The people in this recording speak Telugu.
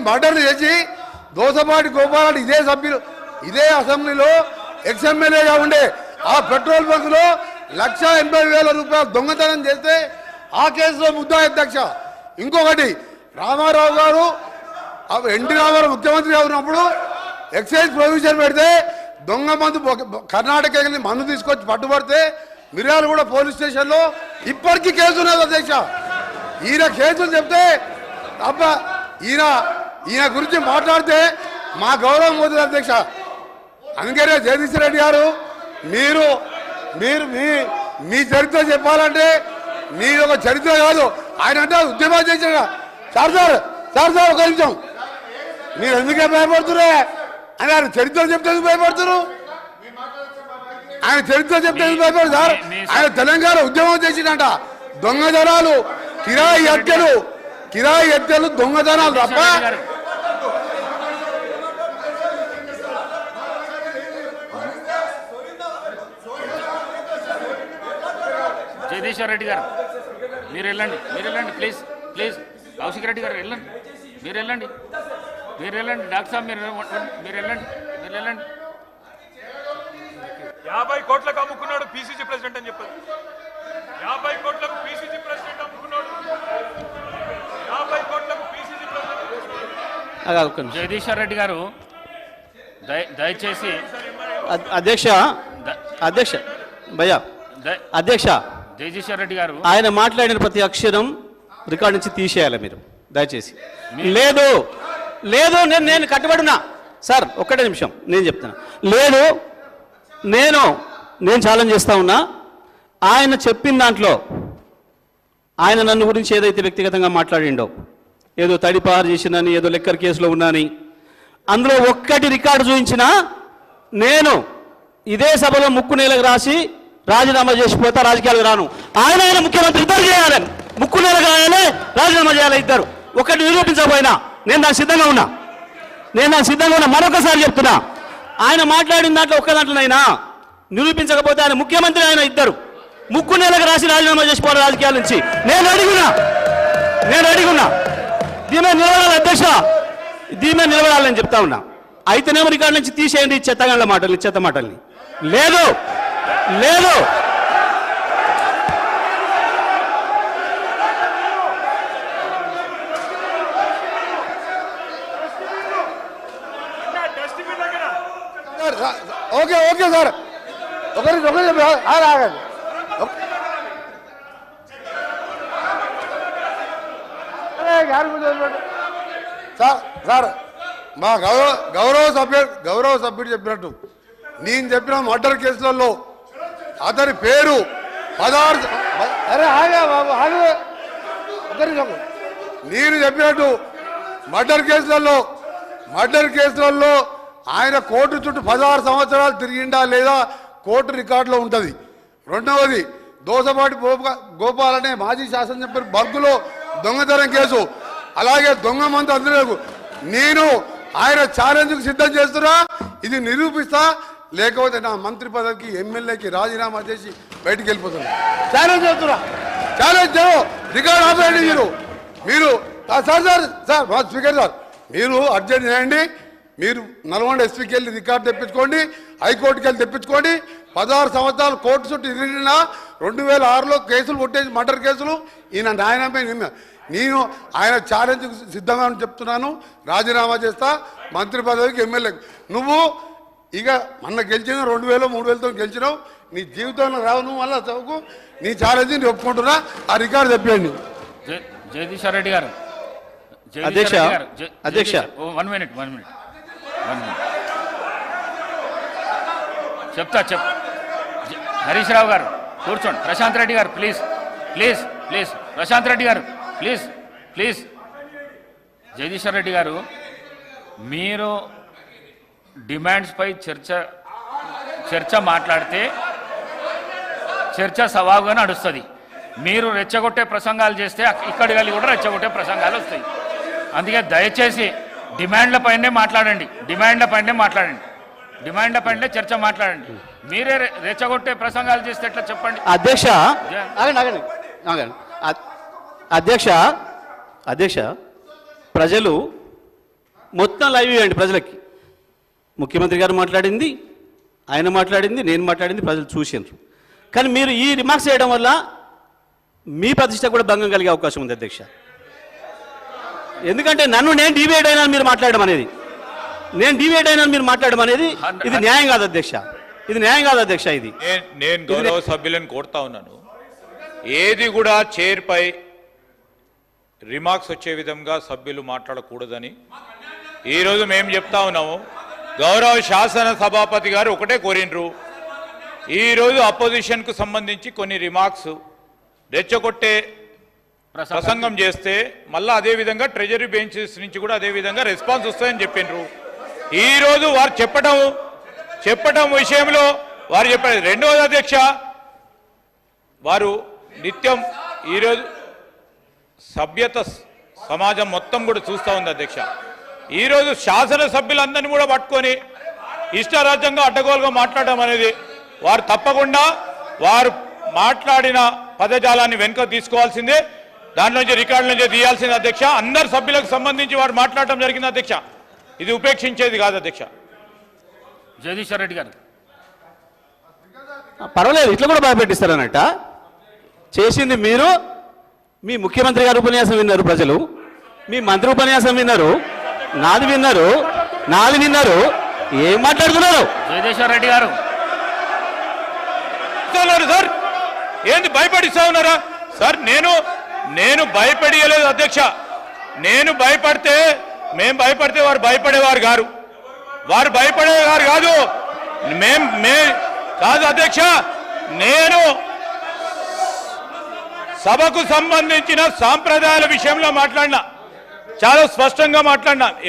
మర్డర్ చేసి దోసపాటి గోపాల్ ఇదే సభ్యులు ఇదే అసెంబ్లీలో ఎక్స్ఎమ్మెల్యేగా ఉండే ఆ పెట్రోల్ బంకులో ₹1,80,000 దొంగతనం చేస్తే ఆ కేసులో ముద్దాయి అధ్యక్ష. ఇంకొకటి రామారావు గారు ఎన్టీ రామారావు ముఖ్యమంత్రిగా ఉన్నప్పుడు ఎక్సైజ్ ప్రొవిజన్ పెడితే దొంగ మందు కర్ణాటక మందు తీసుకొచ్చి పట్టుబడితే మిర్యాలగూడ పోలీస్ స్టేషన్లో ఇప్పటికీ కేసు ఉన్నది అధ్యక్ష. ఈయన కేసులు చెప్తే తప్ప ఈయన గురించి మాట్లాడితే మా గౌరవం పోతుంది అధ్యక్ష. అందుకనే జగదీష్ రెడ్డి గారు మీరు మీరు మీ చరిత్ర చెప్పాలంటే మీరు ఒక చరిత్ర కాదు, ఆయన అంటే ఉద్యమం చేసిన సార్ ఒక నిమిషం, మీరు ఎందుకే భయపడుతురే అని ఆయన చరిత్ర చెప్తే భయపడుతున్నారు. ఆయన చరిత్ర చెప్తే భయపడదు సార్. ఆయన తెలంగాణ ఉద్యమం చేసిందంట. దొంగతనాలు కిరాయి హత్యలు దొంగతనాలు తప్ప జగదీశ్వర్ రెడ్డి గారు మీరు వెళ్ళండి ప్లీజ్ కౌశిక్ రెడ్డి గారు వెళ్ళండి, మీరు వెళ్ళండి డాక్టర్ సాబ్ మీరు వెళ్ళండి 50 కోట్లకు అమ్ముకున్నాడు పిసిసి ప్రెసిడెంట్ అని చెప్పారు. 50 కోట్లకు పిసిసి ప్రెసిడెంట్ అమ్ముకున్నాడు. 50 కోట్లకు పిసిసి ప్రెసిడెంట్. జగదీశ్వర్ రెడ్డి గారు దయచేసి అధ్యక్ష జగదీశ్వర్ రెడ్డి గారు ఆయన మాట్లాడిన ప్రతి అక్షరం రికార్డ్ నుంచి తీసేయాలి మీరు దయచేసి. లేదు నేను కట్టుబడినా సార్, ఒక్కటే నిమిషం నేను చెప్తాను. లేదు నేను ఛాలెంజ్ చేస్తా ఉన్నా. ఆయన చెప్పిన దాంట్లో ఆయన నన్ను గురించి ఏదైతే వ్యక్తిగతంగా మాట్లాడిండో, ఏదో తడిపారు చేసిందని, ఏదో లెక్కర్ కేసులో ఉన్నాని, అందులో ఒక్కటి రికార్డు చూపించినా నేను ఇదే సభలో ముక్కు నేలకు రాసి రాజీనామా చేసిపోతా, రాజకీయాలకు రాను. ఆయన ముఖ్యమంత్రి ఇద్దరు చేయాలని, ముక్కు నేలకు రాయాలి, రాజీనామా చేయాలి ఇద్దరు. ఒకటి నిరూపించకపోయినా నేను దానికి సిద్ధంగా ఉన్నా. మరొకసారి చెప్తున్నా, ఆయన మాట్లాడిన దాంట్లో ఒక్క దాంట్లోనైనా నిరూపించకపోతే ఆయన ముఖ్యమంత్రి, ఆయన ఇద్దరు ముక్కు నేలకు రాసి రాజీనామా చేసిపోవాలి రాజకీయాల నుంచి. నేను అడిగున్నా దీని మీద నిలబడాలి అధ్యక్ష, దీని మీద నిలబడాలని చెప్తా ఉన్నా. అయితేనేమో రికార్డు నుంచి తీసేయండి చెత్త మాటల్ని. లేదు ఓకే సార్, ఒకరి ఆగండి. సార్ మా గౌరవ సభ్యుడు చెప్పినట్టు నేను చెప్పిన మర్డర్ కేసులలో అతని పేరు 16 నేను చెప్పినట్టు మర్డర్ కేసులలో ఆయన కోర్టు చుట్టూ 16 సంవత్సరాలు తిరిగిండా లేదా కోర్టు రికార్డులో ఉంటుంది. రెండవది దోసపాటి గోపాల్ అనే మాజీ శాసనసభ్యుడు బల్కులో దొంగతనం కేసు, అలాగే దొంగ మందు అందరూ నేను ఆయన ఛాలెంజ్కు సిద్ధం చేస్తున్నా. ఇది నిరూపిస్తా, లేకపోతే నా మంత్రి పదవికి ఎమ్మెల్యేకి రాజీనామా చేసి బయటికి వెళ్ళిపోతున్నా. ఛాలెంజ్ రికార్డు ఆపేయండి మీరు సార్ స్పీకర్ సార్, మీరు అర్జెంట్ చేయండి. మీరు నల్గొండ ఎస్పీకి వెళ్ళి రికార్డు తెప్పించుకోండి, హైకోర్టుకి వెళ్ళి తెప్పించుకోండి. 16 సంవత్సరాలు కోర్టు చుట్టూ తిరిగినా 2006లో కేసులు కొట్టేసి మర్డర్ కేసులు ఈయన న్యాయమే. నేను ఆయన ఛాలెంజ్కు సిద్ధంగా చెప్తున్నాను, రాజీనామా చేస్తా మంత్రి పదవికి ఎమ్మెల్యేకి. నువ్వు ఇక మొన్న గెలిచిన 2000 3000తో గెలిచినావు, నీ జీవితంలో రావు. నువ్వు మళ్ళీ చదువుకు నీ ఛాలెంజ్ నేను ఒప్పుకుంటున్నా. ఆ రికార్డు చెప్పండి. జగదీశ్వర్ రెడ్డి గారు అధ్యక్ష వన్ మినిట్ చెప్తా హరీష్ రావు గారు కూర్చోండి. ప్రశాంత్ రెడ్డి గారు ప్లీజ్ ప్రశాంత్ రెడ్డి గారు ప్లీజ్ జగదీశ్వర్ రెడ్డి గారు, మీరు డిమాండ్స్ పై చర్చ మాట్లాడితే చర్చ సవాలుగా నడుస్తుంది. మీరు రెచ్చగొట్టే ప్రసంగాలు చేస్తే ఇక్కడి వెళ్ళి కూడా రెచ్చగొట్టే ప్రసంగాలు వస్తాయి. అందుకే దయచేసి డిమాండ్ల పైనే మాట్లాడండి, డిమాండ్ల పైన చర్చ మాట్లాడండి. మీరే రెచ్చగొట్టే ప్రసంగాలు చేస్తే ఎట్లా చెప్పండి. అధ్యక్ష ప్రజలు మొత్తం లైవ్ ఇవ్వండి ప్రజలకి. ముఖ్యమంత్రి గారు మాట్లాడింది, ఆయన మాట్లాడింది, నేను మాట్లాడింది, ప్రజలు చూసినారు. కానీ మీరు ఈ రిమార్క్స్ చేయడం వల్ల మీ ప్రతిష్ట కూడా భంగం కలిగే అవకాశం ఉంది అధ్యక్ష. ఎందుకంటే నేను డివైడ్ అయినా మీరు మాట్లాడడం అనేది, ఇది న్యాయం కాదు అధ్యక్ష, ఇది న్యాయం కాదు అధ్యక్ష. ఇది నేను గౌరవ సభ్యులను కోరుతా ఉన్నాను, ఏది కూడా చైర్పై రిమార్క్స్ వచ్చే విధంగా సభ్యులు మాట్లాడకూడదని ఈరోజు మేము చెప్తా ఉన్నాము. గౌరవ శాసన సభాపతి గారు ఒకటే కోరినరు, ఈరోజు అపోజిషన్కు సంబంధించి కొన్ని రిమార్క్స్ రెచ్చగొట్టే ప్రసంగం చేస్తే మళ్ళీ అదేవిధంగా ట్రెజరీ బెంచెస్ నుంచి కూడా అదేవిధంగా రెస్పాన్స్ వస్తాయని చెప్పిండ్రు. ఈరోజు వారు చెప్పటం విషయంలో వారు చెప్పారు. రెండవది అధ్యక్ష, వారు నిత్యం ఈరోజు సభ్యత సమాజం మొత్తం కూడా చూస్తూ ఉంది అధ్యక్ష. ఈరోజు శాసనసభ్యులందరినీ కూడా పట్టుకొని ఇష్టారాజ్యంగా అడ్డగోలుగా మాట్లాడడం అనేది వారు తప్పకుండా వారు మాట్లాడిన పదజాలాన్ని వెనుక తీసుకోవాల్సిందే, దాని నుంచి రికార్డుల నుంచి తీయాల్సింది అధ్యక్ష. అందరు సభ్యులకు సంబంధించి వారు మాట్లాడటం జరిగింది అధ్యక్ష, ఇది ఉపేక్షించేది కాదు అధ్యక్ష. జగదీశ్వర్ రెడ్డి గారు పర్వాలేదు, ఇట్లా కూడా భయపెట్టిస్తారన్నట్ట. చేసింది మీరు, మీ ముఖ్యమంత్రి గారు ఉపన్యాసం విన్నారు ప్రజలు, మీ మంత్రి ఉపన్యాసం విన్నారు, నాది విన్నారు, ఏం మాట్లాడుతున్నారు? జగదీశ్వర్ రెడ్డి గారు సార్ ఏంది భయపడిస్తా ఉన్నారా సార్? నేను భయపడియలేదు అధ్యక్ష. మేము భయపడితే వారు భయపడేవారు కాదు, కాదు అధ్యక్ష. నేను సభకు సంబంధించిన సాంప్రదాయాల విషయంలో మాట్లాడినా, చాలా స్పష్టంగా మాట్లాడినా.